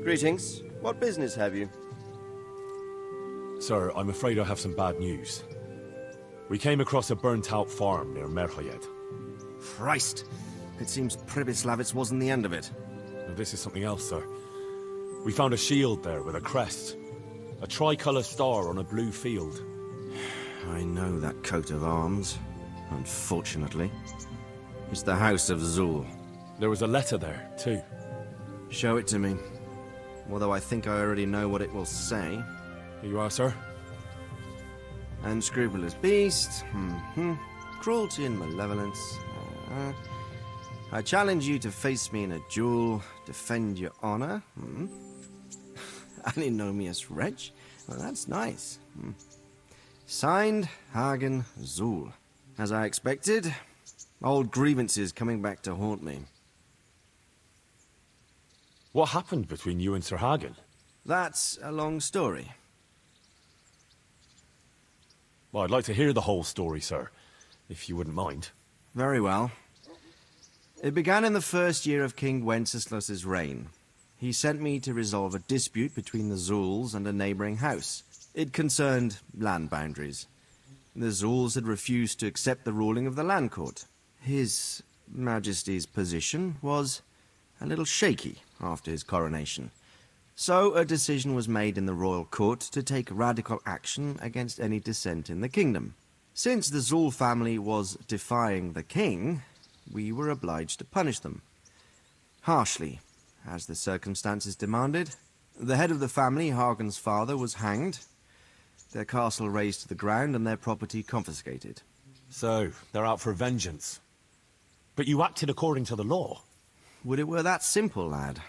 Greetings. What business have you? Sir, I'm afraid I have some bad news. We came across a burnt-out farm near Merhoyed. Christ! It seems Pribyslavitz wasn't the end of it. Now, this is something else, sir. We found a shield there with a crest. A tricolour star on a blue field. I know that coat of arms, unfortunately. It's the House of Zul. There was a letter there, too. Show it to me. Although I think I already know what it will say. Here you are, sir. Unscrupulous beast. Cruelty and malevolence. I challenge you to face me in a duel, defend your honor. Antinomious wretch. Well, that's nice. Signed, Hagen Zul. As I expected, old grievances coming back to haunt me. What happened between you and Sir Hagen? That's a long story. Well, I'd like to hear the whole story, sir, if you wouldn't mind. Very well. It began in the first year of King Wenceslas's reign. He sent me to resolve a dispute between the Zuls and a neighboring house. It concerned land boundaries. The Zuls had refused to accept the ruling of the land court. His Majesty's position was a little shaky after his coronation. So a decision was made in the royal court to take radical action against any dissent in the kingdom. Since the Zul family was defying the king, we were obliged to punish them. Harshly, as the circumstances demanded. The head of the family, Hagen's father, was hanged, their castle razed to the ground and their property confiscated. So, they're out for vengeance. But you acted according to the law. Would it were that simple, lad.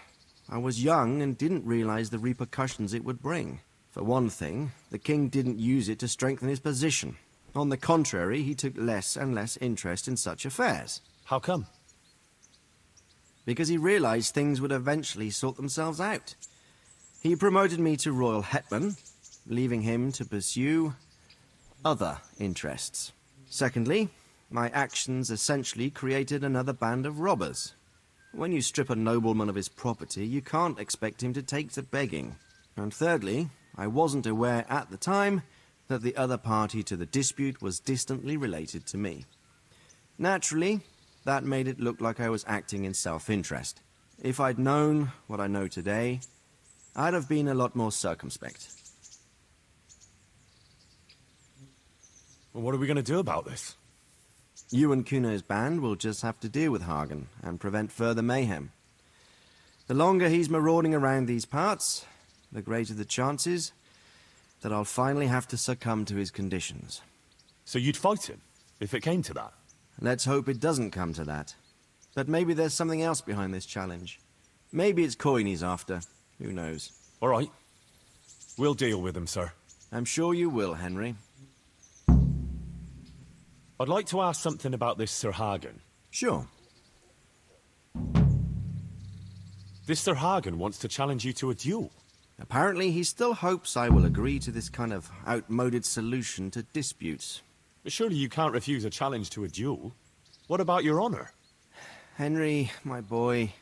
I was young and didn't realize the repercussions it would bring. For one thing, the king didn't use it to strengthen his position. On the contrary, he took less and less interest in such affairs. How come? Because he realized things would eventually sort themselves out. He promoted me to royal hetman, leaving him to pursue other interests. Secondly, my actions essentially created another band of robbers. When you strip a nobleman of his property, you can't expect him to take to begging. And thirdly, I wasn't aware at the time that the other party to the dispute was distantly related to me. Naturally, that made it look like I was acting in self-interest. If I'd known what I know today, I'd have been a lot more circumspect. Well, what are we going to do about this? You and Kuno's band will just have to deal with Hagen and prevent further mayhem. The longer he's marauding around these parts, the greater the chances that I'll finally have to succumb to his conditions. So you'd fight him, if it came to that? Let's hope it doesn't come to that. But maybe there's something else behind this challenge. Maybe it's coin he's after. Who knows? All right. We'll deal with him, sir. I'm sure you will, Henry. I'd like to ask something about this Sir Hagen. Sure. This Sir Hagen wants to challenge you to a duel. Apparently, he still hopes I will agree to this kind of outmoded solution to disputes. But surely you can't refuse a challenge to a duel. What about your honor? Henry, my boy,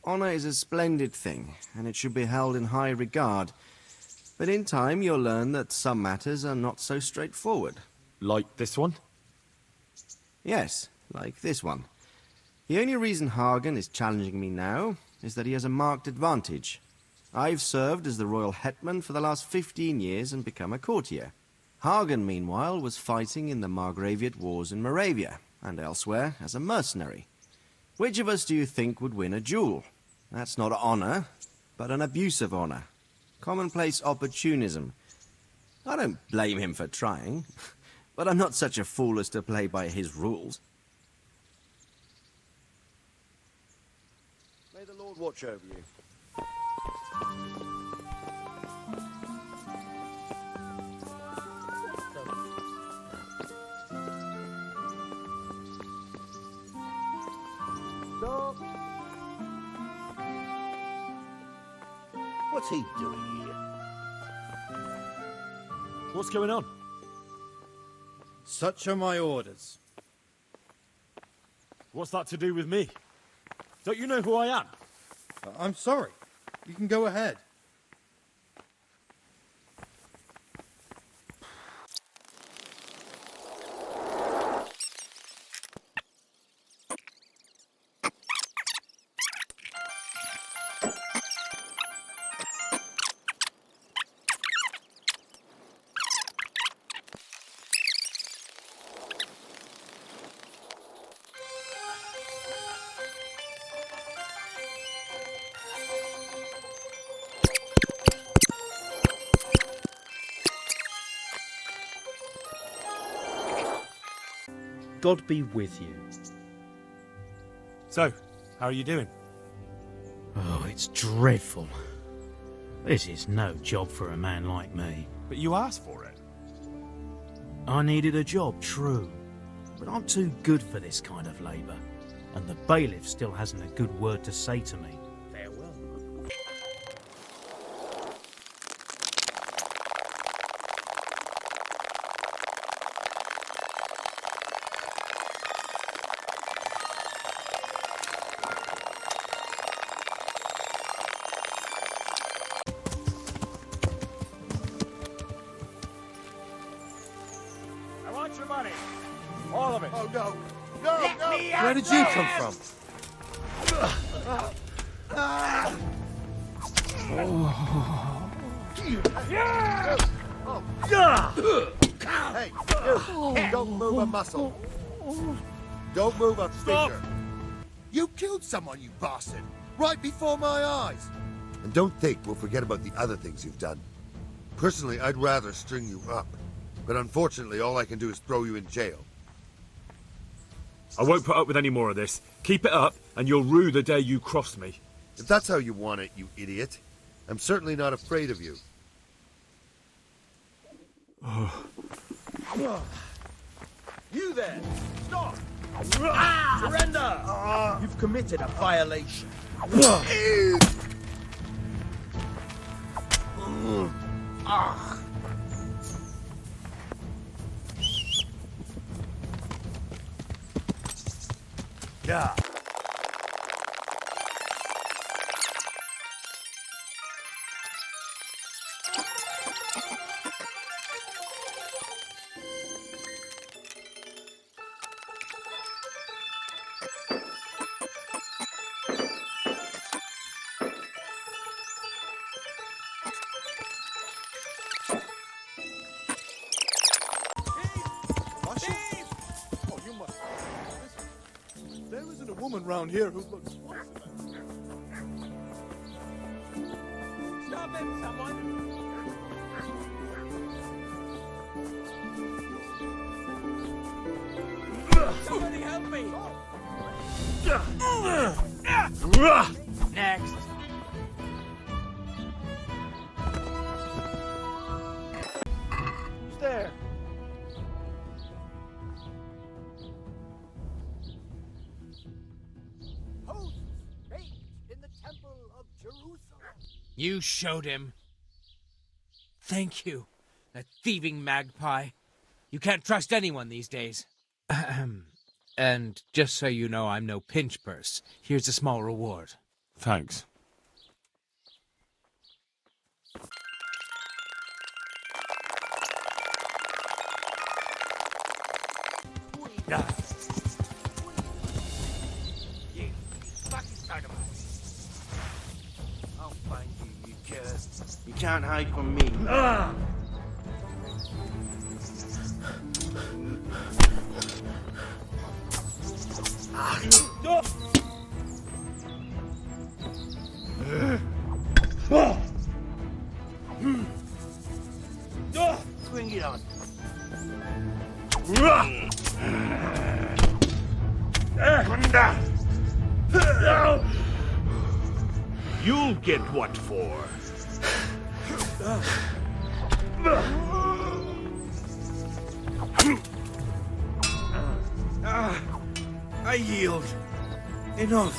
honor is a splendid thing, and it should be held in high regard. But in time, you'll learn that some matters are not so straightforward. Like this one? Yes, like this one. The only reason Hagen is challenging me now is that he has a marked advantage. I've served as the royal hetman for the last 15 years and become a courtier. Hagen, meanwhile, was fighting in the Margraviate Wars in Moravia and elsewhere as a mercenary. Which of us do you think would win a duel? That's not honor, but an abuse of honor. Commonplace opportunism. I don't blame him for trying, but I'm not such a fool as to play by his rules. May the Lord watch over you. Stop! What's he doing here? What's going on? Such are my orders. What's that to do with me? Don't you know who I am? I'm sorry. You can go ahead. God be with you. So, how are you doing? Oh, it's dreadful. This is no job for a man like me. But you asked for it. I needed a job, true. But I'm too good for this kind of labour. And the bailiff still hasn't a good word to say to me. Farewell. I want your money. All of it. Oh, no. No, no! Where did you come from? Hey, you! Don't move a muscle. Don't move a finger. You killed someone, you bastard! Right before my eyes! And don't think we'll forget about the other things you've done. Personally, I'd rather string you up. But unfortunately, all I can do is throw you in jail. I won't put up with any more of this. Keep it up, and you'll rue the day you cross me. If that's how you want it, you idiot, I'm certainly not afraid of you. You there! Stop! Surrender! You've committed a violation. Yeah. Oh, you must. Listen, there isn't a woman round here who looks worse than that. Stop it, someone! Somebody help me! Next! There! Hosts baked in the temple of Jerusalem. You showed him. Thank you, that thieving magpie. You can't trust anyone these days. Ahem. And just so you know, I'm no pinch purse. Here's a small reward. Thanks. You fucking son of a... I'll find you, you cur. You can't hide from me. Bring it on. You'll get what for. I yield. Enough.